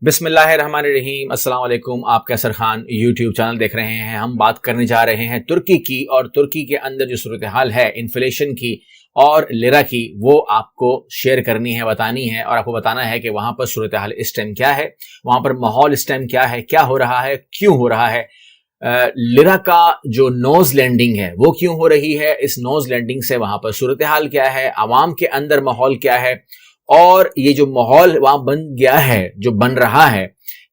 बिस्मिल्लाहिर्रहमानिर्रहीम। अस्सलाम वालेकुम। आप कैसर खान यूट्यूब चैनल देख रहे हैं। हम बात करने जा रहे हैं तुर्की की, और तुर्की के अंदर जो सूरत हाल है इन्फ्लेशन की और लिरा की, वो आपको शेयर करनी है, बतानी है, और आपको बताना है कि वहां पर सूरत हाल इस टाइम क्या है, वहां पर माहौल इस टाइम क्या है, क्या हो रहा है, क्यों हो रहा है। लिरा का जो नोज लैंडिंग है वो क्यों हो रही है, इस नोज लैंडिंग से वहां पर सूरत हाल क्या है, आवाम के अंदर माहौल क्या है, और ये जो माहौल वहां बन गया है, जो बन रहा है,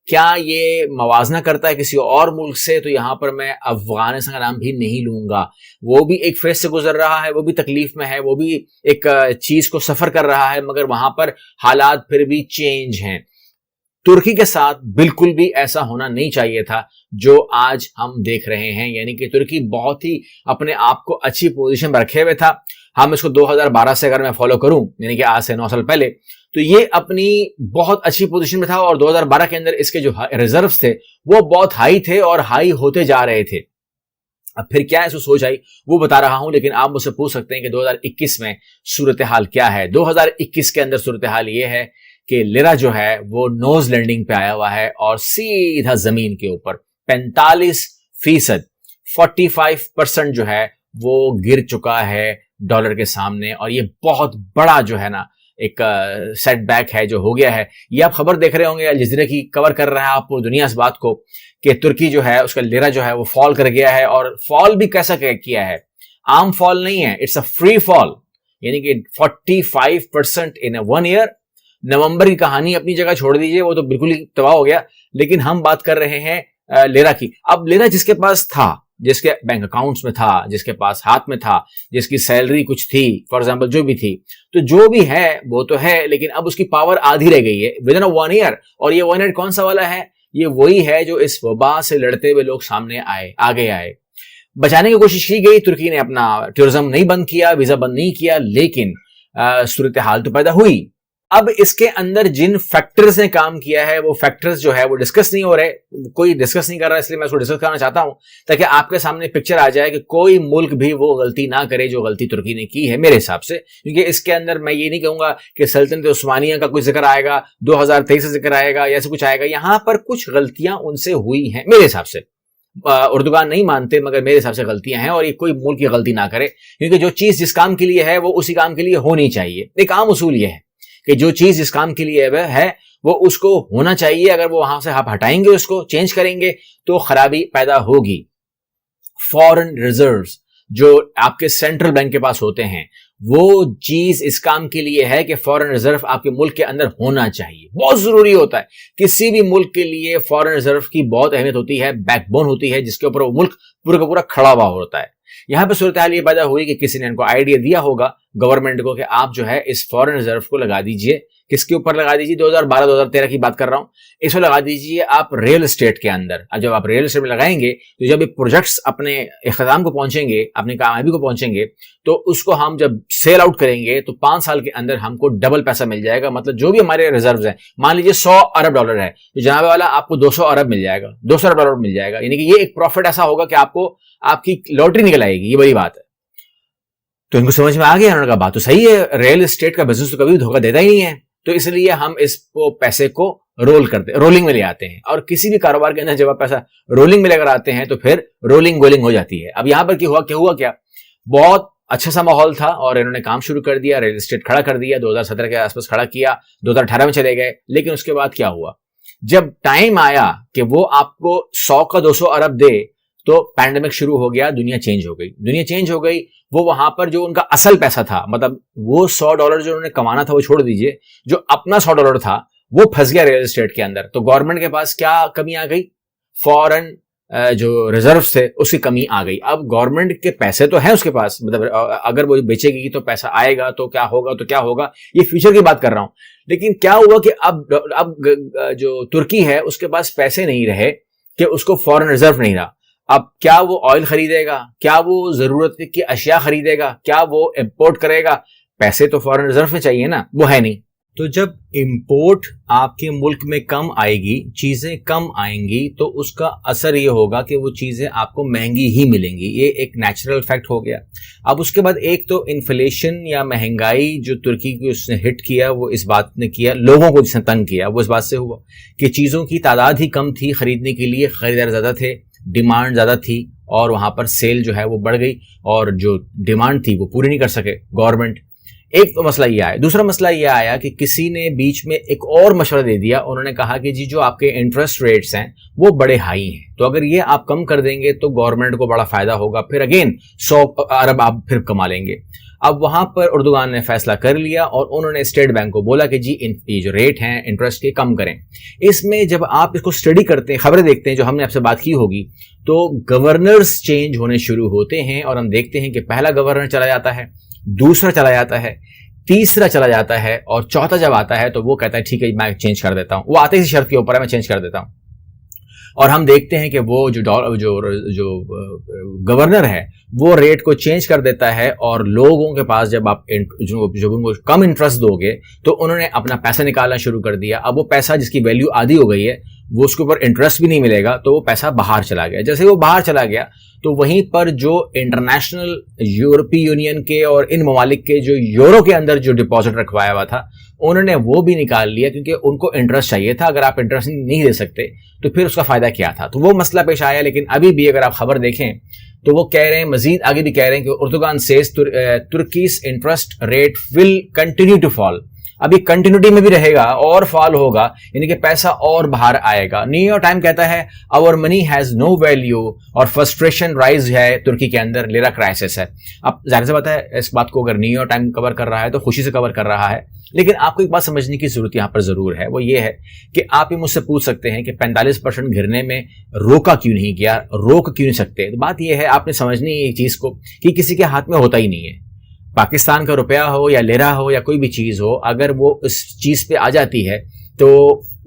क्या ये मवाजना करता है किसी और मुल्क से। तो यहां पर मैं अफगानिस्तान का नाम भी नहीं लूंगा। वो भी एक फेज से गुजर रहा है, वो भी तकलीफ में है, वो भी एक चीज को सफर कर रहा है, मगर वहां पर हालात फिर भी चेंज हैं। तुर्की के साथ बिल्कुल भी ऐसा होना नहीं चाहिए था जो आज हम देख रहे हैं। यानी कि तुर्की बहुत ही अपने आप को अच्छी पोजीशन में रखे हुए था। हम इसको 2012 से अगर मैं फॉलो करूं, यानी कि आज से 9 साल पहले, तो ये अपनी बहुत अच्छी पोजीशन में था, और 2012 के अंदर इसके जो रिजर्व्स थे वो बहुत हाई थे और हाई होते जा रहे थे। अब फिर क्या इसको सोच आई वो बता रहा हूं, लेकिन आप मुझसे पूछ सकते हैं कि 2021 में सूरत हाल क्या है। 2021 के अंदर सूरत हाल ये है कि लिरा जो है वो नोज लैंडिंग पे आया हुआ है और सीधा जमीन के ऊपर 45%, 45% जो है वो गिर चुका है डॉलर के सामने। और ये बहुत बड़ा जो है ना एक सेटबैक है जो हो गया है। ये आप खबर देख रहे होंगे, अल जज़ीरा की कवर कर रहा है आप पूरी दुनिया इस बात को कि तुर्की जो है उसका लिरा जो है वो फॉल कर गया है। और फॉल भी कैसा किया है, आम फॉल नहीं है, इट्स अ फ्री फॉल। यानी कि 45% इन 1 ईयर। नवंबर की कहानी अपनी जगह छोड़ दीजिए, वो तो बिल्कुल ही तबाह हो गया, लेकिन हम बात कर रहे हैं लिरा की। अब लिरा जिसके पास था, जिसके बैंक अकाउंट्स में था, जिसके पास हाथ में था, जिसकी सैलरी कुछ थी, फॉर एग्जांपल जो भी थी, तो जो भी है वो तो है, लेकिन अब उसकी पावर आधी रह गई है विद इन 1 ईयर। और ये 1 ईयर कौन सा वाला है? ये वही है जो इस वबा से लड़ते हुए लोग सामने आगे आए। बचाने की कोशिश की गई, तुर्की ने अपना टूरिज्म नहीं बंद किया, वीजा बंद नहीं किया, लेकिन सूरत हाल तो पैदा हुई। अब इसके अंदर जिन फैक्टर्स ने काम किया है, वो फैक्टर्स जो है वो डिस्कस नहीं हो रहे, कोई डिस्कस नहीं कर रहा, इसलिए मैं उसको डिस्कस करना चाहता हूं ताकि आपके सामने पिक्चर आ जाए कि कोई मुल्क भी वो गलती ना करे जो गलती तुर्की ने की है मेरे हिसाब से। क्योंकि इसके अंदर मैं ये नहीं कहूंगा कि सल्तनत उस्मानिया का कोई जिक्र आएगा, 2023 से जिक्र आएगा या ऐसे कुछ आएगा। यहां पर कुछ गलतियां उनसे हुई हैं मेरे हिसाब से। उर्दुगान नहीं मानते, मगर मेरे हिसाब से गलतियां हैं, और ये कोई मुल्क की गलती ना करे, क्योंकि जो चीज जिस काम के लिए है वो उसी काम के लिए होनी चाहिए। एक आम उसूल ये है कि जो चीज जिस काम के लिए है वो उसको होना चाहिए। अगर वो वहां से आप हटाएंगे, उसको चेंज करेंगे, तो खराबी पैदा होगी। फॉरेन रिजर्व्स जो आपके सेंट्रल बैंक के पास होते हैं, वो चीज इस काम के लिए है कि फॉरेन रिजर्व आपके मुल्क के अंदर होना चाहिए, बहुत जरूरी होता है। किसी भी मुल्क के लिए फॉरेन रिजर्व की बहुत अहमियत होती है, बैकबोन होती है, जिसके ऊपर वो मुल्क पूरा का पूरा खड़ा हुआ होता है। यहां पर सूरत हाल ये पैदा हुई कि किसी ने इनको आइडिया दिया होगा गवर्नमेंट को कि आप जो है इस फॉरेन रिजर्व को लगा दीजिए। किसके ऊपर लगा दीजिए? 2012-2013 की बात कर रहा हूं। इसको लगा दीजिए आप रियल एस्टेट के अंदर। अब जब आप रियल एस्टेट में लगाएंगे, तो जब ये प्रोजेक्ट्स अपने इख्तिताम को पहुंचेंगे, अपनी कामयाबी को पहुंचेंगे, तो उसको हम जब सेल आउट करेंगे तो 5 साल के अंदर हमको डबल पैसा मिल जाएगा। मतलब जो भी हमारे रिजर्व है, मान लीजिए 100 अरब डॉलर है, तो जनाब वाला आपको 200 अरब मिल जाएगा, 200 अरब डॉलर मिल जाएगा। यानी कि ये एक प्रॉफिट ऐसा होगा कि आपको आपकी लॉटरी निकल आएगी। ये बड़ी बात है। तो इनको समझ में आ गया, उन्होंने कहा बात तो सही है, रियल एस्टेट का बिजनेस तो कभी धोखा देता ही नहीं है, तो इसलिए हम इसको पैसे को रोलिंग में ले आते हैं। और किसी भी कारोबार के अंदर जब आप पैसा रोलिंग में लेकर आते हैं तो फिर रोलिंग गोलिंग हो जाती है। अब यहां पर क्या हुआ क्या, बहुत अच्छा सा माहौल था और इन्होंने काम शुरू कर दिया, रियल एस्टेट खड़ा कर दिया, 2017 के आसपास खड़ा किया, 2018 में चले गए। लेकिन उसके बाद क्या हुआ, जब टाइम आया कि वो आपको 100 का 200 अरब दे, तो पैंडेमिक शुरू हो गया, दुनिया चेंज हो गई। दुनिया चेंज हो गई, वो वहां पर जो उनका असल पैसा था, मतलब वो 100 डॉलर जो उन्होंने कमाना था वो छोड़ दीजिए, जो अपना 100 डॉलर था वो फंस गया रियल एस्टेट के अंदर। तो गवर्नमेंट के पास क्या कमी आ गई? फॉरेन जो रिजर्व थे उसकी कमी आ गई। अब गवर्नमेंट के पैसे तो हैं उसके पास, मतलब अगर वो बेचेगी तो पैसा आएगा, तो क्या होगा, तो क्या होगा, ये फ्यूचर की बात कर रहा हूं। लेकिन क्या हुआ कि अब जो तुर्की है उसके पास पैसे नहीं रहे कि उसको फॉरेन रिजर्व नहीं रहा। अब क्या वो ऑयल खरीदेगा? क्या वो जरूरत की अशिया खरीदेगा? क्या वो इंपोर्ट करेगा? पैसे तो फॉरेन रिजर्व में चाहिए ना, वो है नहीं। तो जब इंपोर्ट आपके मुल्क में कम आएगी, चीजें कम आएंगी, तो उसका असर ये होगा कि वो चीजें आपको महंगी ही मिलेंगी। ये एक नेचुरल फैक्ट हो गया। अब उसके बाद एक तो इन्फ्लेशन या महंगाई जो तुर्की की उसने हिट किया, वो इस बात ने किया, लोगों को जिसने तंग किया वो इस बात से हुआ कि चीजों की तादाद ही कम थी खरीदने के लिए, खरीदार ज्यादा थे, डिमांड ज्यादा थी और वहां पर सेल जो है वो बढ़ गई और जो डिमांड थी वो पूरी नहीं कर सके गवर्नमेंट। एक तो मसला ये आया। दूसरा मसला ये आया कि किसी ने बीच में एक और मशवरा दे दिया। उन्होंने कहा कि जी जो आपके इंटरेस्ट रेट्स हैं वो बड़े हाई हैं, तो अगर ये आप कम कर देंगे तो गवर्नमेंट को बड़ा फायदा होगा, फिर अगेन 100 अरब आप फिर कमा लेंगे। अब वहां पर उर्दुगान ने फैसला कर लिया और उन्होंने स्टेट बैंक को बोला कि जी ये जो रेट हैं इंटरेस्ट के कम करें। इसमें जब आप इसको स्टडी करते हैं, खबरें देखते हैं जो हमने आपसे बात की होगी, तो गवर्नर्स चेंज होने शुरू होते हैं और हम देखते हैं कि पहला गवर्नर चला जाता है, दूसरा चला जाता है, तीसरा चला जाता है और चौथा जब आता है तो वो कहता है ठीक है मैं चेंज कर देता हूं। वो आते ही शर्त के ऊपर है मैं चेंज कर देता हूं। और हम देखते हैं कि वो जो गवर्नर है वो रेट को चेंज कर देता है और लोगों के पास जब आप जो उनको कम इंटरेस्ट दोगे तो उन्होंने अपना पैसा निकालना शुरू कर दिया। अब वो पैसा जिसकी वैल्यू आधी हो गई है वो उसके ऊपर इंटरेस्ट भी नहीं मिलेगा, तो वो पैसा बाहर चला गया। जैसे वो बाहर चला गया तो वहीं पर जो इंटरनेशनल यूरोपीय यूनियन के और इन ममालिक के जो यूरो के अंदर जो डिपॉजिट रखवाया हुआ था उन्होंने वो भी निकाल लिया, क्योंकि उनको इंटरेस्ट चाहिए था। अगर आप इंटरेस्ट नहीं दे सकते तो फिर उसका फायदा क्या था, तो वो मसला पेश आया। लेकिन अभी भी अगर आप खबर देखें तो वो कह रहे हैं, मजीद आगे भी कह रहे हैं कि Erdogan says Turkey's interest rate will continue to fall. अभी कंटिन्यूटी में भी रहेगा और फॉल होगा, यानी कि पैसा और बाहर आएगा। न्यूयॉर्क टाइम कहता है our money has no value और फ्रस्ट्रेशन राइज है तुर्की के अंदर, लिरा क्राइसिस है। अब जाहिर सी बात है इस बात को अगर न्यूयॉर्क टाइम कवर कर रहा है तो खुशी से कवर कर रहा है, लेकिन आपको एक बात समझने की जरूरत यहां पर जरूर है। वो ये है कि आप ये मुझसे पूछ सकते हैं कि 45% गिरने में रोका क्यों नहीं गया, रोक क्यों नहीं सकते। तो बात यह है आपने समझनी है एक चीज को कि किसी के हाथ में होता ही नहीं है। पाकिस्तान का रुपया हो या लिरा हो या कोई भी चीज हो, अगर वो इस चीज पे आ जाती है तो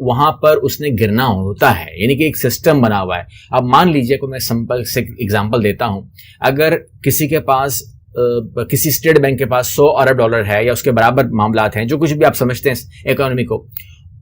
वहां पर उसने गिरना होता है, यानी कि एक सिस्टम बना हुआ है। अब मान लीजिए को मैं सिंपल से एग्जांपल देता हूं, अगर किसी के पास किसी स्टेट बैंक के पास 100 अरब डॉलर है या उसके बराबर मामलात हैं, जो कुछ भी आप समझते हैं इकोनॉमी को,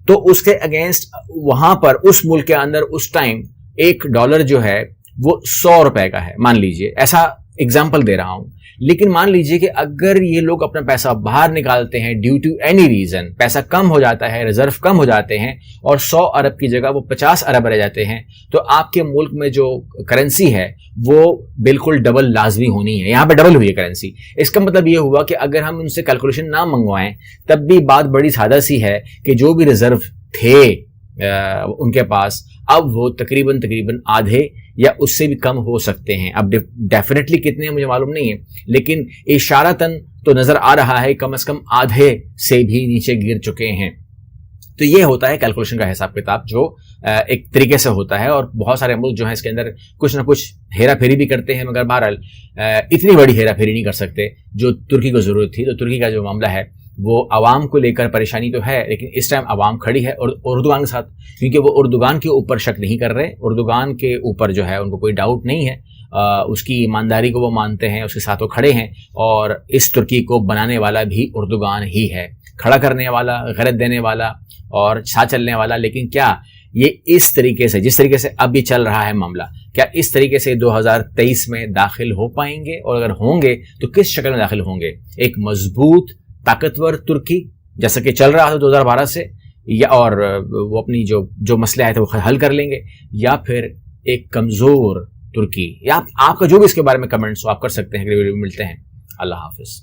तो उसके अगेंस्ट वहां पर उस मुल्क के अंदर उस टाइम $1 जो है वो 100 रुपए का है, मान लीजिए, ऐसा एग्जाम्पल दे रहा हूं। लेकिन मान लीजिए कि अगर ये लोग अपना पैसा बाहर निकालते हैं ड्यू टू एनी रीजन, पैसा कम हो जाता है, रिजर्व कम हो जाते हैं और 100 अरब की जगह वो 50 अरब रह जाते हैं, तो आपके मुल्क में जो करेंसी है वो बिल्कुल डबल लाजमी होनी है। यहां पे डबल हुई है करेंसी। इसका मतलब ये हुआ कि अगर हम उनसे कैलकुलेशन ना मंगवाएं तब भी बात बड़ी सादा सी है कि जो भी रिजर्व थे उनके पास अब वो तकरीबन आधे या उससे भी कम हो सकते हैं। अब डेफिनेटली कितने हैं मुझे मालूम नहीं है, लेकिन इशारतन तो नजर आ रहा है कम से कम आधे से भी नीचे गिर चुके हैं। तो ये होता है कैलकुलेशन का हिसाब किताब जो एक तरीके से होता है, और बहुत सारे मुल्क जो है इसके अंदर कुछ ना कुछ हेरा फेरी भी करते हैं, मगर बहरहाल इतनी बड़ी हेरा फेरी नहीं कर सकते जो तुर्की को जरूरत थी। तो तुर्की का जो मामला है वो अवाम को लेकर परेशानी तो है, लेकिन इस टाइम अवाम खड़ी है और उर्दुगान के साथ, क्योंकि वो उर्दुगान के ऊपर शक नहीं कर रहे। उर्दुगान के ऊपर जो है उनको कोई डाउट नहीं है, उसकी ईमानदारी को वो मानते हैं, उसके साथ वो खड़े हैं। और इस तुर्की को बनाने वाला भी उर्दुगान ही है, खड़ा करने वाला, गैरत देने वाला और साथ चलने वाला। लेकिन क्या ये इस तरीके से, जिस तरीके से अब ये चल रहा है मामला, क्या इस तरीके से 2023 में दाखिल हो पाएंगे? और अगर होंगे तो किस शक्ल में दाखिल होंगे? एक मजबूत ताकतवर तुर्की जैसा कि चल रहा था 2012 से, या और वो अपनी जो मसले आए थे वो हल कर लेंगे, या फिर एक कमजोर तुर्की? या आपका जो भी इसके बारे में कमेंट्स हो आप कर सकते हैं। अगले वीडियो में मिलते हैं। अल्लाह हाफिज।